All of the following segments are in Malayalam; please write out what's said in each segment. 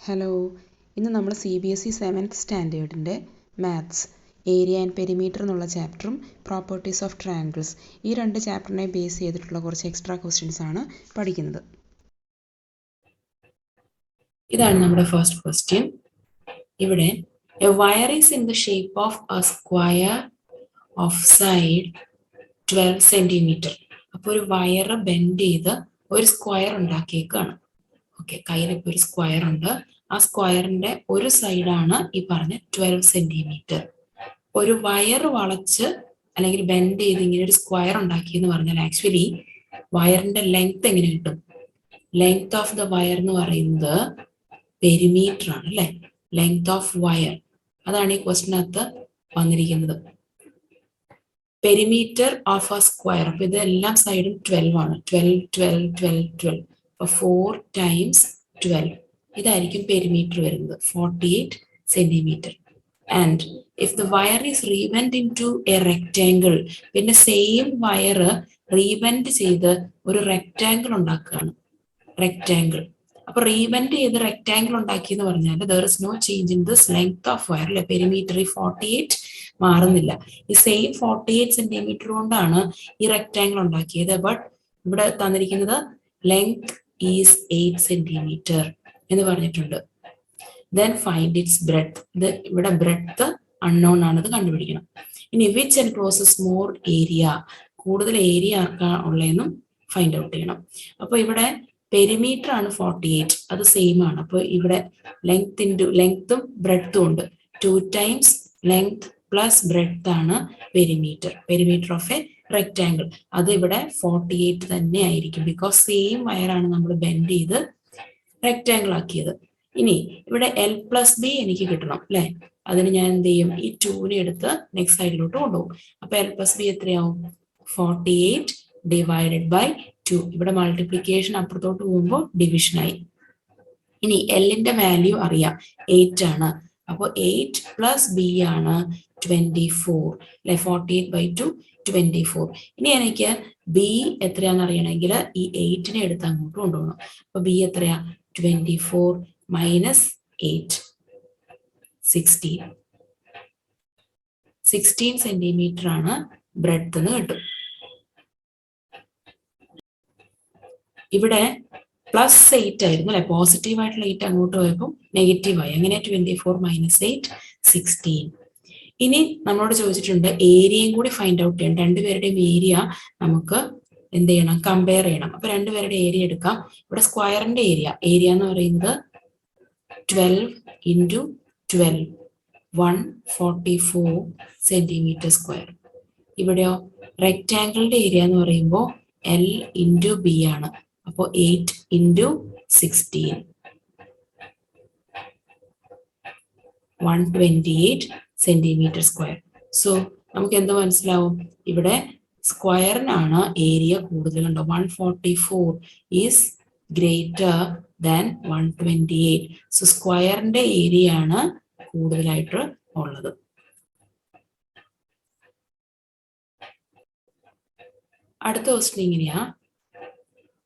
ഹലോ, ഇന്ന് നമ്മൾ CBSE 7th സ്റ്റാൻഡേർഡിൻ്റെ മാത്സ് ഏരിയ ആൻഡ് പെരിമീറ്റർ എന്നുള്ള ചാപ്റ്ററും പ്രോപ്പർട്ടീസ് ഓഫ് ട്രയാങ്കിൾസ് ഈ രണ്ട് ചാപ്റ്ററിനെ ബേസ് ചെയ്തിട്ടുള്ള കുറച്ച് എക്സ്ട്രാ ക്വസ്റ്റ്യൻസ് ആണ് പഠിക്കുന്നത്. ഇതാണ് നമ്മുടെ ഫസ്റ്റ് ക്വസ്റ്റ്യൻ. ഇവിടെ A wire is in the shape of A square of side 12 centimetre. അപ്പോൾ ഒരു വയർ ബെൻഡ് ചെയ്ത് ഒരു സ്ക്വയർ ഉണ്ടാക്കിയേക്കാണ്. ഓക്കെ, കയ്യിലിപ്പോൾ ഒരു സ്ക്വയർ ഉണ്ട്. ആ സ്ക്വയറിന്റെ ഒരു സൈഡാണ് ഈ പറഞ്ഞ 12 സെന്റിമീറ്റർ. ഒരു വയർ വളച്ച് അല്ലെങ്കിൽ ബെൻഡ് ചെയ്ത് ഇങ്ങനെ ഒരു സ്ക്വയർ ഉണ്ടാക്കിയെന്ന് പറഞ്ഞാൽ ആക്ച്വലി വയറിന്റെ ലെങ്ത് എങ്ങനെ കിട്ടും? ലെങ്ത് ഓഫ് ദ വയർ എന്ന് പറയുന്നത് പെരിമീറ്റർ ആണ് അല്ലെ? ലെങ്ത് ഓഫ് വയർ, അതാണ് ഈ ക്വസ്റ്റിനകത്ത് വന്നിരിക്കുന്നത്. Perimeter of A square. അപ്പൊ ഇതെല്ലാം സൈഡും 12 ആണ്. 12 12 12 12. അപ്പൊ 4 times 12 ഇതായിരിക്കും പെരിമീറ്റർ വരുന്നത്, 48 centimetre. And if the wire is rebend into a rectangle, പിന്നെ സെയിം വയർ റീബെൻഡ് ചെയ്ത് ഒരു റെക്ടാങ്കിൾ ഉണ്ടാക്കുകയാണ്. റെക്ടാങ്കിൾ. അപ്പൊ റീബെൻഡ് ചെയ്ത് റെക്ടാങ്കിൾ ഉണ്ടാക്കി എന്ന് പറഞ്ഞാൽ there is no change in this length of wire അല്ലെ? പെരിമീറ്റർ ഈ 48 മാറുന്നില്ല. ഈ സെയിം 48 സെന്റിമീറ്റർ കൊണ്ടാണ് ഈ റെക്ടാങ്കിൾ ഉണ്ടാക്കിയത്. ബട്ട് ഇവിടെ തന്നിരിക്കുന്നത് ലെങ്ത് ഈസ് 8 സെന്റിമീറ്റർ എന്ന് പറഞ്ഞിട്ടുണ്ട്. Then find it's breadth. ഇത് ഇവിടെ ബ്രെഡ്ത്ത് അൺനോൺ ആണ്, അത് കണ്ടുപിടിക്കണം. ഇനി വിച്ച് എൻക്ലോസസ് മോർ ഏരിയ, കൂടുതൽ ഏരിയ ആർക്കാ ഉള്ളതെന്നും ഫൈൻഡ് ഔട്ട് ചെയ്യണം. അപ്പൊ ഇവിടെ പെരിമീറ്റർ ആണ് 48, അത് സെയിം ആണ്. അപ്പോൾ ഇവിടെ ലെങ്ത്തും ബ്രെഡ്ത്തും ഉണ്ട്. 2 times ലെങ്ത് പ്ലസ് ബ്രെഡ്ത്ത് ആണ് perimeter. Perimeter of A rectangle അത് ഇവിടെ 48 തന്നെ ആയിരിക്കും, ബിക്കോസ് സെയിം വയറാണ് നമ്മൾ ബെൻഡ് ചെയ്ത് റെക്ടാങ്കിൾ ആക്കിയത്. ഇനി ഇവിടെ L+B എനിക്ക് കിട്ടണം അല്ലെ? അതിന് ഞാൻ എന്ത് ചെയ്യും? ഈ 2നെ എടുത്ത് നെക്സ്റ്റ് സൈഡിലോട്ട് കൊണ്ടുപോകും. അപ്പൊ L+B എത്രയാവും? 48 ഡിവൈഡഡ് ബൈ 2. ഇവിടെ മൾട്ടിപ്ലിക്കേഷൻ അപ്പുറത്തോട്ട് പോകുമ്പോൾ ഡിവിഷനായി. ഇനി Lന്റെ വാല്യൂ അറിയാം, 8 ആണ്. അപ്പോൾ 8 + B ആണ് 24 അല്ലെ? 48/2 24. ഇനി എനിക്ക് B എത്രയാണെന്ന് അറിയണമെങ്കിൽ ഈ 8നെ എടുത്ത് അങ്ങോട്ട് കൊണ്ടുപോകണം. അപ്പൊ B എത്രയാ? 24 - 8 16. 16 സെന്റിമീറ്റർ ആണ് ബ്രെഡ്ത്ത് എന്ന് കിട്ടും. ഇവിടെ +8 ആയിരുന്നു അല്ലെ? പോസിറ്റീവ് ആയിട്ടുള്ള 8 അങ്ങോട്ട് പോയപ്പോൾ നെഗറ്റീവായി. അങ്ങനെ 24 - 8 16. ഇനി നമ്മളോട് ചോദിച്ചിട്ടുണ്ട് ഏരിയയും കൂടി ഫൈൻഡ് ഔട്ട് ചെയ്യണം. രണ്ടുപേരുടെയും ഏരിയ നമുക്ക് എന്ത് ചെയ്യണം? കമ്പയർ ചെയ്യണം. അപ്പൊ രണ്ടുപേരുടെ ഏരിയ എടുക്കാം. ഇവിടെ സ്ക്വയറിന്റെ ഏരിയ എന്ന് പറയുന്നത് 12 × 12 144 സെന്റിമീറ്റർ സ്ക്വയർ. ഇവിടെയോ റെക്ടാങ്കിളിന്റെ ഏരിയ എന്ന് പറയുമ്പോൾ L × B ആണ്. അപ്പോൾ 8 × 16 128 സെന്റിമീറ്റർ സ്ക്വയർ. സോ നമുക്ക് എന്ത് മനസ്സിലാവും? ഇവിടെ സ്ക്വയറിനാണ് ഏരിയ കൂടുതൽ. കണ്ടോ? 144 ഈസ് ഗ്രേറ്റർ ദാൻ 128. സോ സ്ക്വയറിന്റെ ഏരിയ ആണ് കൂടുതലായിട്ട് ഉള്ളത്. അടുത്ത ക്വസ്റ്റ്യൻ ഇങ്ങനെയാ.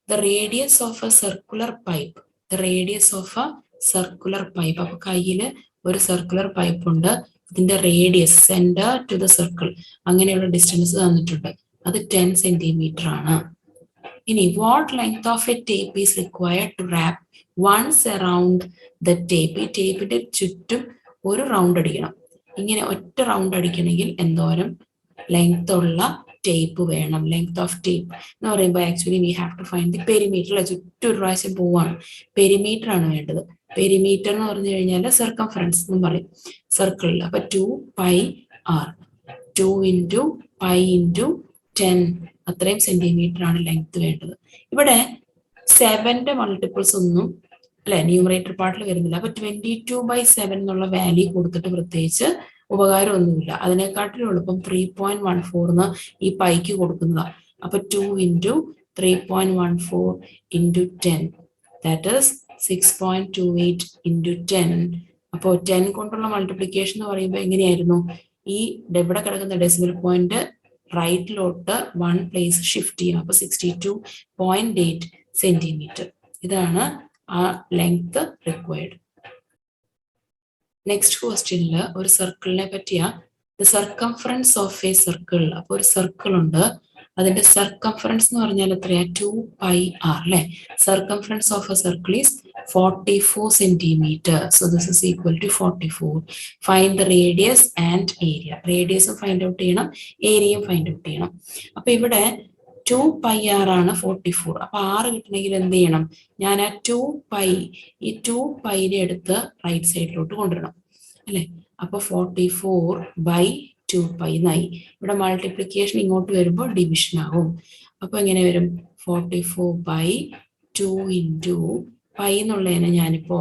The radius of a circular pipe. The radius of a circular pipe. അപ്പൊ കയ്യില് ഒരു സർക്കുലർ പൈപ്പ് ഉണ്ട്. ഇതിന്റെ radius centre to the circle അങ്ങനെയുള്ള ഡിസ്റ്റൻസ് തന്നിട്ടുണ്ട്. അത് 10 സെന്റിമീറ്റർ ആണ്. ഇനി what length of a tape is required to wrap once around the tape. ഈ ടേപ്പിന്റെ ചുറ്റും ഒരു റൗണ്ട് അടിക്കണം. ഇങ്ങനെ ഒറ്റ റൗണ്ട് അടിക്കണമെങ്കിൽ എന്തോരം ലെങ്ത് ഉള്ള ടേപ്പ് വേണം? ലെങ്ത് ഓഫ് ടേപ്പ് എന്ന് പറയുമ്പോൾ actually we have to find the perimeter. ചുറ്റും ഒരു പ്രാവശ്യം പോവാണ്, പെരിമീറ്റർ ആണ് വേണ്ടത്. പെരിമീറ്റർ എന്ന് പറഞ്ഞു കഴിഞ്ഞാൽ സർക്കംഫറൻസ് എന്നും പറയും സർക്കിളിൽ. അപ്പൊ 2πr 2 × π × 10 അത്രയും സെന്റിമീറ്റർ ആണ് ലെങ്ത് വേണ്ടത്. ഇവിടെ 7ന്റെ മൾട്ടിപ്പിൾസ് ഒന്നും അല്ലെ ന്യൂമറേറ്റർ പാർട്ടിൽ വരുന്നില്ല. അപ്പൊ 22/7 എന്നുള്ള വാല്യൂ കൊടുത്തിട്ട് പ്രത്യേകിച്ച് ഉപകാരമൊന്നുമില്ല. അതിനെക്കാട്ടിലും എളുപ്പം 3.14 ഈ പൈക്ക് കൊടുക്കുന്നതാ. അപ്പൊ 2 × 3.14 × 10 ദാറ്റ് ഈസ് 6.28 × 10. അപ്പോൾ 10 കൊണ്ടുള്ള മൾട്ടിപ്ലിക്കേഷൻ എന്ന് പറയുമ്പോൾ എങ്ങനെയായിരുന്നു? ഈ ഇവിടെ കിടക്കുന്ന ഡെസിമൽ പോയിന്റ് റൈറ്റിലോട്ട് 1 പ്ലേസ് ഷിഫ്റ്റ് ചെയ്യണം. അപ്പൊ 62.8 സെന്റിമീറ്റർ. ഇതാണ് ആ ലെങ്ത് റിക്വയർഡ്. നെക്സ്റ്റ് ക്വസ്റ്റ്യനിൽ ഒരു സർക്കിളിനെ പറ്റിയ the circumference of A circle. അപ്പോൾ ഒരു സർക്കിൾ ഉണ്ട്, അതിന്റെ സർക്കംഫറൻസ് എന്ന് പറഞ്ഞാൽ എത്രയാ? 2πr അല്ലെ. Circumference of A circle is 44 centimeter. So this is equal to 44. Find the radius and area. റേഡിയസും ഫൈൻഡ് ഔട്ട് ചെയ്യണം, ഏരിയയും ഫൈൻഡ് ഔട്ട് ചെയ്യണം. അപ്പൊ ഇവിടെ 2πr ആണ് 44. അപ്പൊ r കിട്ടണമെങ്കിൽ എന്ത് ചെയ്യണം? ഞാൻ ആ 2π ഈ 2π എടുത്ത് റൈറ്റ് സൈഡിലോട്ട് കൊണ്ടുവരണം അല്ലെ. അപ്പൊ 44/2π എന്നായി. ഇവിടെ മൾട്ടിപ്ലിക്കേഷൻ ഇങ്ങോട്ട് വരുമ്പോൾ ഡിവിഷൻ ആവും. അപ്പൊ എങ്ങനെ വരും? 44/2 ഇൻറ്റു പൈ എന്നുള്ളതിനെ ഞാനിപ്പോ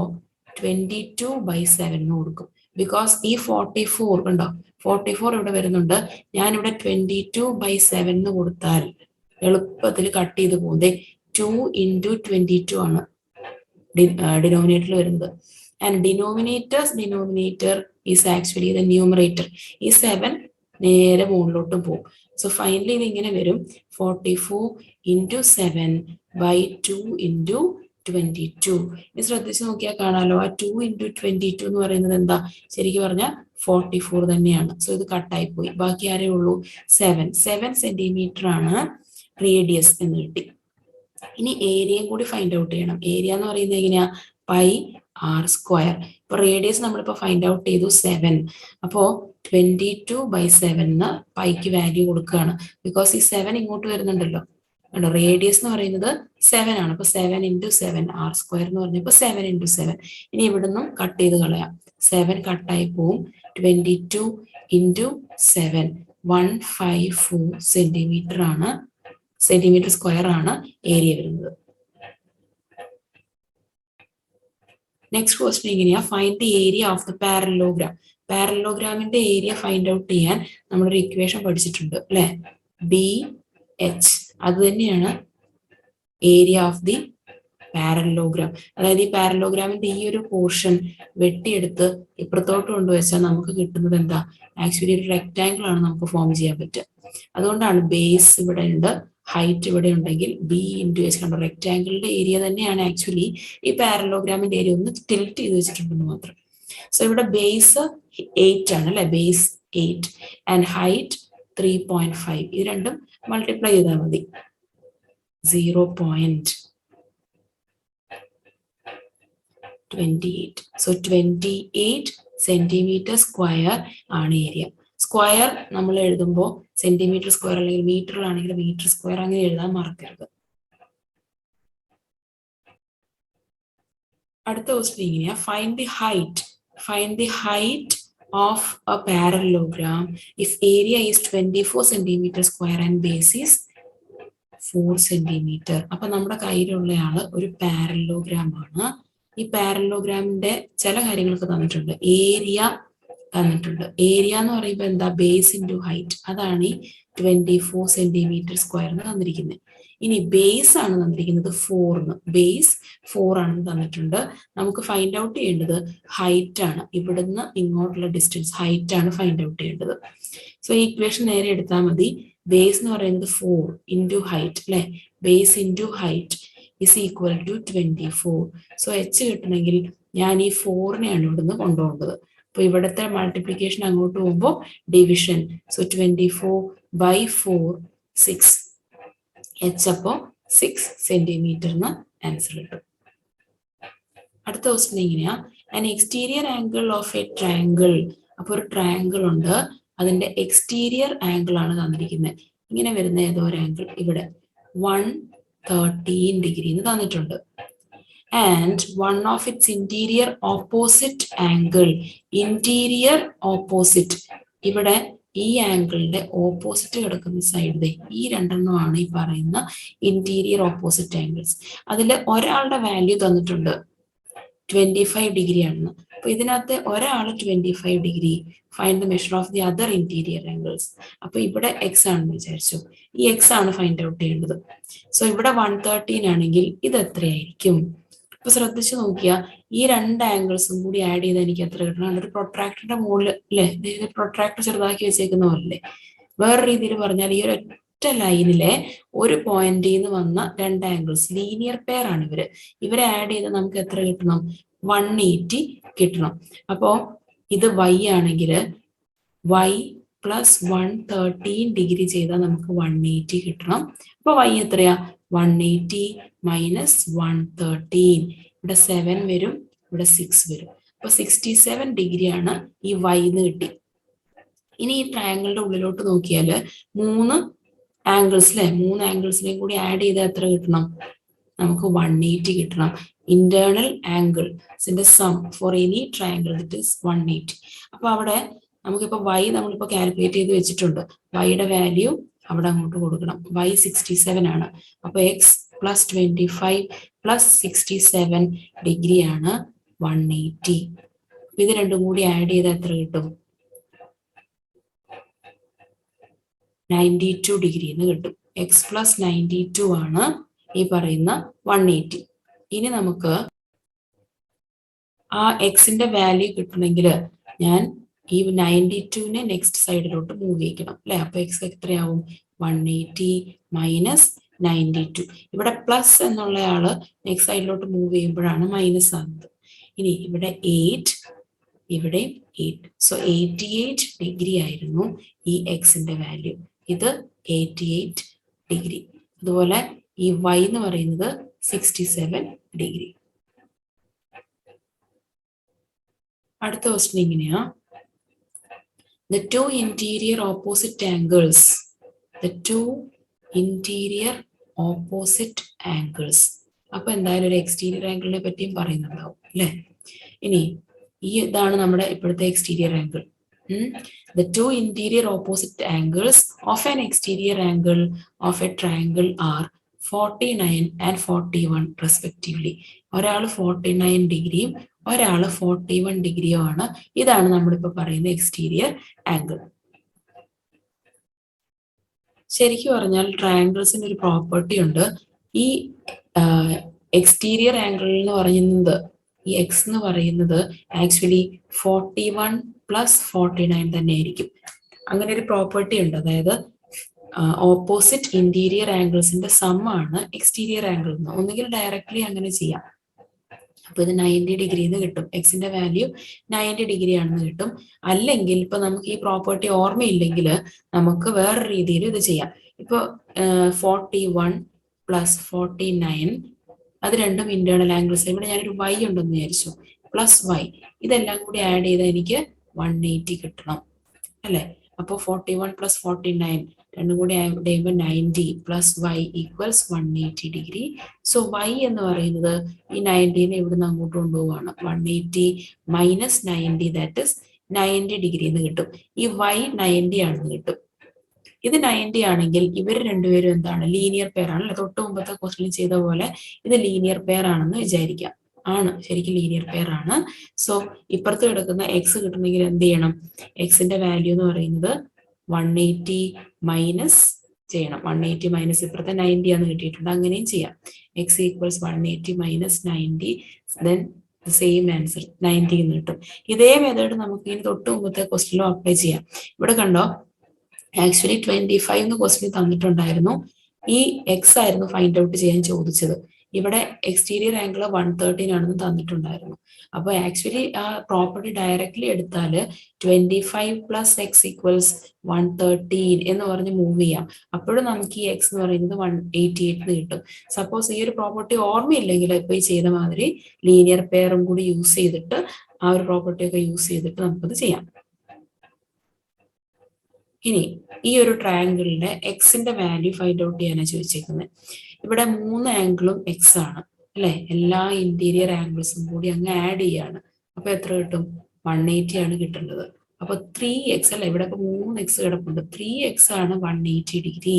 22/7 കൊടുക്കും. ബിക്കോസ് ഈ 44 കണ്ടോ, 44 ഇവിടെ വരുന്നുണ്ട്. ഞാനിവിടെ 22/7 കൊടുത്താൽ എളുപ്പത്തിൽ കട്ട് ചെയ്ത് പോകുന്നത് 2 ഇൻറ്റു 22 ആണ് ഡിനോമിനേറ്ററിൽ വരുന്നത്. And denominator is actually the numerator. ഈ 7 നേരെ മുകളിലോട്ടും പോകും. സോ ഫൈനലി ഇത് ഇങ്ങനെ വരും 44 ഇൻറ്റു 7/2 ഇൻറ്റു 22. ഇനി ശ്രദ്ധിച്ച് നോക്കിയാൽ കാണാലോ, ആ 2 ഇൻറ്റു 22 എന്ന് പറയുന്നത് എന്താ? ശരിക്കും പറഞ്ഞാൽ 44 തന്നെയാണ്. സോ ഇത് കട്ടായി പോയി. ബാക്കി ആരേ ഉള്ളൂ? 7 സെന്റിമീറ്റർ ആണ് റേഡിയസ് എന്ന് കിട്ടി. ഇനി ഏരിയയും കൂടി ഫൈൻഡ് ഔട്ട് ചെയ്യണം. ഏരിയ എന്ന് പറയുന്നത് എങ്ങനെയാ? πr². ഇപ്പൊ റേഡിയസ് നമ്മളിപ്പോ ഫൈൻഡ് ഔട്ട് ചെയ്തു 7. അപ്പോ 22/7 പൈക്ക് വാല്യൂ കൊടുക്കുകയാണ്. ബിക്കോസ് ഈ 7 ഇങ്ങോട്ട് വരുന്നുണ്ടല്ലോ. റേഡിയസ് എന്ന് പറയുന്നത് 7 ആണ്. അപ്പൊ 7 ഇൻറ്റു 7 r² എന്ന് പറഞ്ഞപ്പോ 7 ഇൻറ്റു 7. ഇനി ഇവിടുന്നും കട്ട് ചെയ്ത് കളയാം. 7 കട്ടായി പോവും. 22 ഇൻറ്റു 7 154 സെന്റിമീറ്റർ സ്ക്വയർ ആണ് ഏരിയ വരുന്നത്. നെക്സ്റ്റ് ക്വസ്റ്റ്യൻ എങ്ങനെയാ? Find the area of the parallelogram. പാരലോഗ്രാമിന്റെ ഏരിയ ഫൈൻഡ് ഔട്ട് ചെയ്യാൻ നമ്മളൊരു ഇക്വേഷൻ പഠിച്ചിട്ടുണ്ട് അല്ലെ, BH. അത് തന്നെയാണ് ഏരിയ ഓഫ് ദി പാരലോഗ്രാം. അതായത് ഈ പാരലോഗ്രാമിന്റെ ഈ ഒരു പോർഷൻ വെട്ടിയെടുത്ത് ഇപ്പുറത്തോട്ട് കൊണ്ടുവച്ചാൽ നമുക്ക് കിട്ടുന്നത് എന്താ? ആക്ച്വലി ഒരു റെക്ടാങ്കിൾ ആണ് നമുക്ക് ഫോം ചെയ്യാൻ പറ്റുക. അതുകൊണ്ടാണ് ബേസ് ഇവിടെ ഉണ്ട്, ഹൈറ്റ് ഇവിടെ ഉണ്ടെങ്കിൽ B ഇൻറ്റു H. കണ്ടോ, റെക്ടാങ്കിളിന്റെ ഏരിയ തന്നെയാണ് ആക്ച്വലി ഈ പാരലോഗ്രാമിന്റെ ഏരിയ. ഒന്ന് ടിൽറ്റ് ചെയ്ത് വെച്ചിട്ടുണ്ടെന്ന് മാത്രം. സോ ഇവിടെ ബേസ് 8 ആണ് അല്ലെ, ബേസ് 8 ആൻഡ് ഹൈറ്റ് 3.5. ഇത് രണ്ടും മൾട്ടിപ്ലൈ ചെയ്താൽ മതി. 0.28. സോ 28 സെന്റിമീറ്റർ സ്ക്വയർ ആണ് ഏരിയ. സ്ക്വയർ നമ്മൾ എഴുതുമ്പോൾ സെന്റിമീറ്റർ സ്ക്വയർ അല്ലെങ്കിൽ മീറ്ററിലാണെങ്കിൽ മീറ്റർ സ്ക്വയർ അങ്ങനെ എഴുതാൻ മറക്കരുത്. അടുത്ത ക്വസ്റ്റ്യൻ ഇങ്ങനെയാ, find the height of A parallelogram if area is 24 centimetre square and base is 4 centimetre. അപ്പൊ നമ്മുടെ കയ്യിലുള്ള ആള് ഒരു പാരലോഗ്രാം ആണ്. ഈ പാരലോഗ്രാമിന്റെ ചില കാര്യങ്ങളൊക്കെ തന്നിട്ടുണ്ട്. ഏരിയ തന്നിട്ടുണ്ട്. ഏരിയ എന്ന് പറയുമ്പോൾ എന്താ? Base into height. അതാണ് ഈ 24 സെന്റിമീറ്റർ സ്ക്വയറിന് തന്നിരിക്കുന്നത്. ഇനി ബേസ് ആണ് തന്നിരിക്കുന്നത് 4. ബേസ് 4 ആണെന്ന് തന്നിട്ടുണ്ട്. നമുക്ക് ഫൈൻഡ് ഔട്ട് ചെയ്യേണ്ടത് ഹൈറ്റ് ആണ്. ഇവിടുന്ന് ഇങ്ങോട്ടുള്ള ഡിസ്റ്റൻസ് ഹൈറ്റ് ആണ് ഫൈൻഡ് ഔട്ട് ചെയ്യേണ്ടത്. സോ ഈ ഇക്വേഷൻ നേരെ എടുത്താൽ മതി. ബേസ് എന്ന് പറയുന്നത് 4 ഇൻറ്റു ഹൈറ്റ് അല്ലെ, base into height is equal to 24. So H കിട്ടണമെങ്കിൽ ഞാൻ ഈ 4നെയാണ് ഇവിടുന്ന് കൊണ്ടുപോകേണ്ടത്. അപ്പൊ ഇവിടുത്തെ മൾട്ടിപ്ലിക്കേഷൻ അങ്ങോട്ട് പോകുമ്പോൾ ഡിവിഷൻ. സോ 24/4 6. H അപ്പോ 6 സെന്റിമീറ്ററിന് ആൻസർ കിട്ടും. അടുത്ത ക്വസ്റ്റ്യൻ എങ്ങനെയാ? An exterior angle of A triangle. അപ്പൊ ഒരു ട്രയാങ്കിൾ ഉണ്ട്, അതിന്റെ എക്സ്റ്റീരിയർ ആംഗിൾ ആണ് തന്നിരിക്കുന്നത്. ഇങ്ങനെ വരുന്ന ഏതോ ഒരു ആംഗിൾ ഇവിടെ 113 ഡിഗ്രി എന്ന് തന്നിട്ടുണ്ട്. And one of its interior opposite angle, interior opposite, ഇവിടെ ഈ ആംഗിളിന്റെ ഓപ്പോസിറ്റ് കിടക്കുന്ന സൈഡ് ഈ രണ്ടെണ്ണമാണ് ഈ പറയുന്ന ഇന്റീരിയർ ഓപ്പോസിറ്റ് ആംഗിൾസ്. അതിൽ ഒരാളുടെ വാല്യൂ തന്നിട്ടുണ്ട് 25 ഡിഗ്രി ആണെന്ന്. അപ്പൊ ഇതിനകത്ത് ഒരാൾ 25 degree, find the measure of the other interior angles. അപ്പൊ ഇവിടെ എക്സ് ആണെന്ന് വിചാരിച്ചു, ഈ എക്സ് ആണ് ഫൈൻഡ് ഔട്ട് ചെയ്യേണ്ടത്. സോ ഇവിടെ 113 ആണെങ്കിൽ ഇത് എത്രയായിരിക്കും? അപ്പൊ ശ്രദ്ധിച്ചു നോക്കിയാ ഈ രണ്ട് ആംഗിൾസും കൂടി ആഡ് ചെയ്ത് എനിക്ക് എത്ര കിട്ടണം? ഒരു പ്രൊട്രാക്ടറിന്റെ മുകളിൽ അല്ലെ, പ്രൊട്രാക്ടർ ചെറുതാക്കി വെച്ചേക്കുന്ന പോലെ. വേറെ രീതിയിൽ പറഞ്ഞാൽ ഈ ഒരു ഒറ്റ ലൈനിലെ ഒരു പോയിന്റിൽ നിന്ന് വന്ന രണ്ട് ആംഗിൾസ് ലീനിയർ പെയർ ആണ് ഇവരെ ആഡ് ചെയ്ത് നമുക്ക് എത്ര കിട്ടണം? 180 കിട്ടണം. അപ്പോ ഇത് y ആണെങ്കിൽ y പ്ലസ് 113 ഡിഗ്രി ചെയ്താൽ നമുക്ക് 180 കിട്ടണം. അപ്പൊ y എത്രയാ? 180 മൈനസ് 113. ഇവിടെ 7 വരും, ഇവിടെ 6 വരും. അപ്പൊ 67 ഡിഗ്രിയാണ് ഈ y എന്ന് കിട്ടി. ഇനി ഈ ട്രയാങ്കിളിന്റെ ഉള്ളിലോട്ട് നോക്കിയാൽ 3 ആംഗിൾസിലെ 3 ആംഗിൾസിനെയും കൂടി ആഡ് ചെയ്താൽ എത്ര കിട്ടണം? നമുക്ക് 180 കിട്ടണം. ഇന്റേണൽ ആംഗിൾസിന്റെ sum for any triangle that is 180. അപ്പൊ അവിടെ നമുക്കിപ്പോ y നമ്മളിപ്പോ കാൽക്കുലേറ്റ് ചെയ്ത് വെച്ചിട്ടുണ്ട്. yയുടെ വാല്യൂ അവിടെ അങ്ങോട്ട് കൊടുക്കണം. y 67 ആണ്. അപ്പൊ x പ്ലസ് 25 പ്ലസ് 67 ഡിഗ്രിയാണ് 180. ഇത് രണ്ടും കൂടി ആഡ് ചെയ്താൽ എത്ര കിട്ടും? 92 ഡിഗ്രി എന്ന് കിട്ടും. എക്സ് പ്ലസ് 92 ആണ് ഈ പറയുന്ന 180. ഇനി നമുക്ക് ആ എക്സിന്റെ വാല്യൂ കിട്ടണമെങ്കിൽ ഞാൻ ഈ 92നെ നെക്സ്റ്റ് സൈഡിലോട്ട് മൂവ് ചെയ്യിക്കണം അല്ലെ. അപ്പൊ എക്സ് എത്രയാവും? 180 മൈനസ് 92. ഇവിടെ പ്ലസ് എന്നുള്ള ആള് നെക്സ്റ്റ് സൈഡിലോട്ട് മൂവ് ചെയ്യുമ്പോഴാണ് മൈനസ് ആകുന്നത്. ഇനി ഇവിടെ 8, ഇവിടെ 8. സോ 88 ഡിഗ്രി ആയിരുന്നു ഈ എക്സിന്റെ വാല്യൂ. ഇത് 88 ഡിഗ്രി. അതുപോലെ ഈ y എന്ന് പറയുന്നത് 67 ഡിഗ്രി. അടുത്ത ക്വസ്റ്റ്യൻ ഇങ്ങനെയാ. The two interior opposite angles. The two interior opposite angles. അപ്പൊ എന്തായാലും ഒരു എക്സ്റ്റീരിയർ ആംഗിളിനെ പറ്റിയും പറയുന്നുണ്ടാവും അല്ലെ. ഇനി ഇതാണ് നമ്മുടെ ഇപ്പോഴത്തെ exterior angle. The two interior opposite angles of an exterior angle of a triangle are 49 and 41 respectively. ഒരാൾ 49 ഡിഗ്രിയും ഒരാൾ 41 ഡിഗ്രിയും ആണ്. ഇതാണ് നമ്മളിപ്പോ പറയുന്ന എക്സ്റ്റീരിയർ ആംഗിൾ. ശരിക്കും പറഞ്ഞാൽ ട്രയാങ്കിൾസിന് ഒരു പ്രോപ്പർട്ടി ഉണ്ട്. ഈ എക്സ്റ്റീരിയർ ആംഗിൾ എന്ന് പറയുന്നത്, ഈ എക്സ് എന്ന് പറയുന്നത് ആക്ച്വലി 41 പ്ലസ് 49 തന്നെ ആയിരിക്കും. അങ്ങനെ ഒരു പ്രോപ്പർട്ടി ഉണ്ട്. അതായത് ഓപ്പോസിറ്റ് ഇന്റീരിയർ ആംഗിൾസിന്റെ സം ആണ് എക്സ്റ്റീരിയർ ആംഗിൾ എന്ന്. ഒന്നുകിൽ ഡയറക്ട്ലി അങ്ങനെ ചെയ്യാം. അപ്പൊ ഇത് 90 ഡിഗ്രി എന്ന് കിട്ടും. എക്സിന്റെ വാല്യൂ 90 ഡിഗ്രി ആണെന്ന് കിട്ടും. അല്ലെങ്കിൽ ഇപ്പൊ നമുക്ക് ഈ പ്രോപ്പർട്ടി ഓർമ്മയില്ലെങ്കിൽ നമുക്ക് വേറെ രീതിയിൽ ഇത് ചെയ്യാം. ഇപ്പൊ 41 പ്ലസ് 49 അത് രണ്ടും ഇന്റേണൽ ആംഗിൾസ്. ഇവിടെ ഞാനൊരു y ഉണ്ടെന്ന് വിചാരിച്ചു, പ്ലസ് y, ഇതെല്ലാം കൂടി ആഡ് ചെയ്താൽ എനിക്ക് 180 കിട്ടണം അല്ലെ. അപ്പോൾ 41 പ്ലസ് 49 രണ്ടും കൂടി ആഡ് ചെയ്യുമ്പോൾ 90 plus y equals 180 degree. So y എന്ന് പറയുന്നത് ഈ 90നെ ഇവിടുന്ന് അങ്ങോട്ട് കൊണ്ടുപോവാണ്. 180 മൈനസ് 90 ദാറ്റ് ഇസ് 90 ഡിഗ്രി എന്ന് കിട്ടും. ഈ y 90 ആണെന്ന് കിട്ടും. ഇത് 90 ആണെങ്കിൽ ഇവർ രണ്ടുപേരും എന്താണ്? ലീനിയർ പെയർ ആണല്ലോ. തൊട്ട് മുമ്പത്തെ ക്വസ്റ്റ്യൻ ചെയ്ത പോലെ ഇത് ലീനിയർ പെയർ ആണെന്ന് വിചാരിക്കാം. ആണ്, ശരിക്കും ലീനിയർ പെയർ ആണ്. സോ ഇപ്പുറത്ത് കിടക്കുന്ന എക്സ് കിട്ടണമെങ്കിൽ എന്ത് ചെയ്യണം? എക്സിന്റെ വാല്യൂ എന്ന് പറയുന്നത് 180 മൈനസ് ചെയ്യണം. 180 മൈനസ് ഇപ്പുറത്തെ 90 ആണ് കിട്ടിയിട്ടുണ്ട്. അങ്ങനെയും ചെയ്യാം. X equals 180 minus 90, then same answer 90 എന്ന് കിട്ടും. ഇതേ മെത്തേഡ് നമുക്ക് ഇനി തൊട്ട് മുമ്പത്തെ ക്വസ്റ്റ്യനിലും അപ്ലൈ ചെയ്യാം. ഇവിടെ കണ്ടോ, ആക്ച്വലി 25 എന്ന് ക്വസ്റ്റ്യൻ തന്നിട്ടുണ്ടായിരുന്നു. ഈ എക്സ് ആയിരുന്നു ഫൈൻഡ് ഔട്ട് ചെയ്യാൻ ചോദിച്ചത്. ഇവിടെ എക്സ്റ്റീരിയർ ആംഗിൾ 113 ആണെന്ന് തന്നിട്ടുണ്ടായിരുന്നു. അപ്പൊ ആക്ച്വലി ആ പ്രോപ്പർട്ടി ഡയറക്ട്ലി എടുത്താൽ 25 പ്ലസ് എക്സ് ഈക്വൽസ് 113 എന്ന് പറഞ്ഞ് മൂവ് ചെയ്യാം. അപ്പോഴും നമുക്ക് ഈ എക്സ് എന്ന് പറയുന്നത് 188 എന്ന് കിട്ടും. സപ്പോസ് ഈ ഒരു പ്രോപ്പർട്ടി ഓർമ്മയില്ലെങ്കിൽ ഇപ്പൊ ഈ ചെയ്ത മാതിരി ലീനിയർ പെയറും കൂടി യൂസ് ചെയ്തിട്ട് ആ ഒരു പ്രോപ്പർട്ടി ഒക്കെ യൂസ് ചെയ്തിട്ട് നമുക്കത് ചെയ്യാം. ഇനി ഈ ഒരു ട്രയാങ്കിളിന്റെ എക്സിന്റെ വാല്യൂ ഫൈൻഡ് ഔട്ട് ചെയ്യാനാണ് ചോദിച്ചേക്കുന്നത്. ഇവിടെ 3 ആംഗിളും എക്സ് ആണ് അല്ലെ. എല്ലാ ഇന്റീരിയർ ആംഗിൾസും കൂടി അങ്ങ് ആഡ് ചെയ്യാണ്. അപ്പൊ എത്ര കിട്ടും? 180 ആണ് കിട്ടേണ്ടത്. അപ്പൊ 3x അല്ലെ, ഇവിടെ ഇപ്പൊ 3x കിടപ്പുണ്ട്. 3x ആണ് 180 ഡിഗ്രി.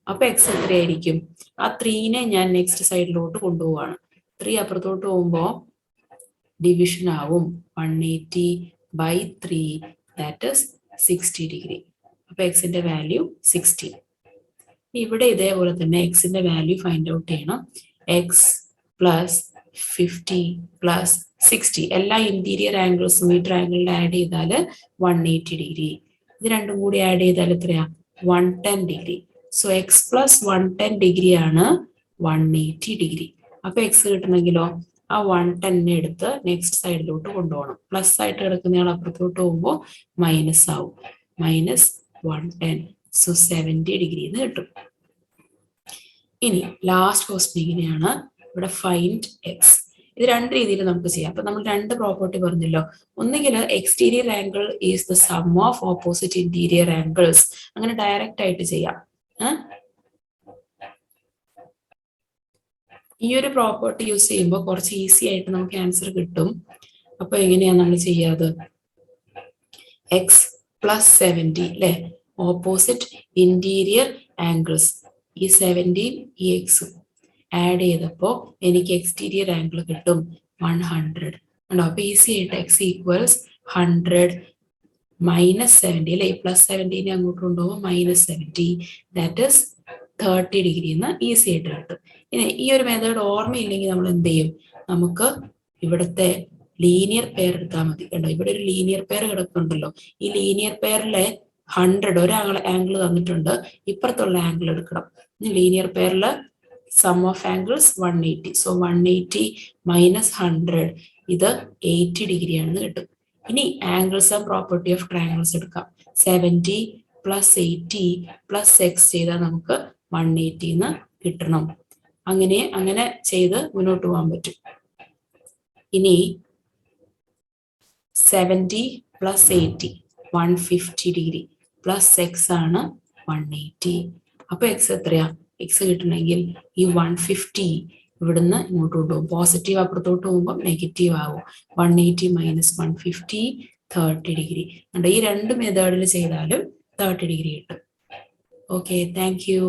അപ്പൊ എക്സ് എത്രയായിരിക്കും? ആ 3നെ ഞാൻ നെക്സ്റ്റ് സൈഡിലോട്ട് കൊണ്ടുപോവാണ്. 3 അപ്പുറത്തോട്ട് പോകുമ്പോ ഡിവിഷൻ ആവും. 180 by 3 ദാറ്റ് ഇസ് 60 ഡിഗ്രി. അപ്പൊ എക്സിന്റെ വാല്യൂ 60. ഇവിടെ ഇതേപോലെ തന്നെ എക്സിന്റെ വാല്യൂ ഫൈൻഡ് ഔട്ട് ചെയ്യണം. എക്സ് പ്ലസ് 50 പ്ലസ് 60 എല്ലാ ഇന്റീരിയർ ആംഗിൾസും ഈ ട്രയാങ്കിളിൽ ആഡ് ചെയ്താൽ 180 ഡിഗ്രി. ഇത് രണ്ടും കൂടി ആഡ് ചെയ്താൽ എത്രയാ? 110 degree. So X plus 110 degree ആണ് 180 ഡിഗ്രി. അപ്പൊ എക്സ് കിട്ടണമെങ്കിലോ ആ 110 എടുത്ത് നെക്സ്റ്റ് സൈഡിലോട്ട് കൊണ്ടുപോകണം. പ്ലസ് ആയിട്ട് കിടക്കുന്നയാൾ അപ്പുറത്തോട്ട് പോകുമ്പോൾ മൈനസ് ആവും. മൈനസ് 110. സോ 70 ഡിഗ്രി എന്ന് കിട്ടും. ഇനി ലാസ്റ്റ് ക്വസ്റ്റ്യൻ ഇങ്ങനെയാണ്. ഇവിടെ ഫൈൻഡ് എക്സ്. ഇത് രണ്ട് രീതിയിൽ നമുക്ക് ചെയ്യാം. അപ്പൊ നമ്മൾ രണ്ട് പ്രോപ്പർട്ടി പറഞ്ഞല്ലോ. ഒന്നുകിൽ exterior angle is the sum of opposite interior angles. അങ്ങനെ ഡയറക്റ്റ് ആയിട്ട് ചെയ്യാം. ഈ ഒരു പ്രോപ്പർട്ടി യൂസ് ചെയ്യുമ്പോൾ കുറച്ച് ഈസി ആയിട്ട് നമുക്ക് ആൻസർ കിട്ടും. അപ്പൊ എങ്ങനെയാണ് നമ്മൾ ചെയ്യാത്? എക്സ് പ്ലസ് 70 അല്ലെ, ഓപ്പോസിറ്റ് ഇന്റീരിയർ ആംഗിൾസ്. ഈ 17 ഈ എക്സും ആഡ് ചെയ്തപ്പോൾ എനിക്ക് എക്സ്റ്റീരിയർ ആംഗിൾ കിട്ടും 100. ഉണ്ടോ? അപ്പൊ ഈസി ആയിട്ട് എക്സ് ഈക്വൽസ് 100 മൈനസ് 70 അല്ലെ, പ്ലസ് 70 അങ്ങോട്ട് കൊണ്ടുപോകുമ്പോൾ മൈനസ് 70, ദാറ്റ് ഇസ് 30 ഡിഗ്രി എന്ന് ഈസി ആയിട്ട് കിട്ടും. ഇനി ഈ ഒരു മെത്തേഡ് ഓർമ്മയില്ലെങ്കിൽ നമ്മൾ എന്ത് ചെയ്യും? നമുക്ക് ഇവിടുത്തെ ലീനിയർ പെയർ എടുത്താൽ മതി. കണ്ടോ, ഇവിടെ ഒരു ലീനിയർ പെയർ കിടക്കുന്നുണ്ടല്ലോ. ഈ ലീനിയർ പെയറിലെ 100 ഒരാൾ ആംഗിൾ തന്നിട്ടുണ്ട്, ഇപ്പുറത്തുള്ള ആംഗിൾ എടുക്കണം. ലീനിയർ പെയറിൽ sum of angles 180. So 180 minus 100 ഇത് 80 ഡിഗ്രി ആണെന്ന് കിട്ടും. ഇനി angles and property of triangles എടുക്കാം. 70 പ്ലസ് 80 പ്ലസ് എക്സ് ചെയ്താൽ നമുക്ക് 180 എന്ന് കിട്ടണം. അങ്ങനെ ചെയ്ത് മുന്നോട്ട് പോകാൻ പറ്റും. ഇനി 70 പ്ലസ് 80 150 ഡിഗ്രി പ്ലസ് എക്സ് ആണ് 180. അപ്പൊ എക്സ് എത്രയാ? എക്സ് കിട്ടണമെങ്കിൽ ഈ 150 ഇവിടുന്ന് ഇങ്ങോട്ട് കൊണ്ടുപോകും. പോസിറ്റീവ് അപ്പുറത്തോട്ട് പോകുമ്പോൾ നെഗറ്റീവ് ആവും. 180 മൈനസ് 150 30 ഡിഗ്രി. ഈ രണ്ട് മെത്തേഡിൽ ചെയ്താലും 30 ഡിഗ്രി കിട്ടും. Okay, thank you.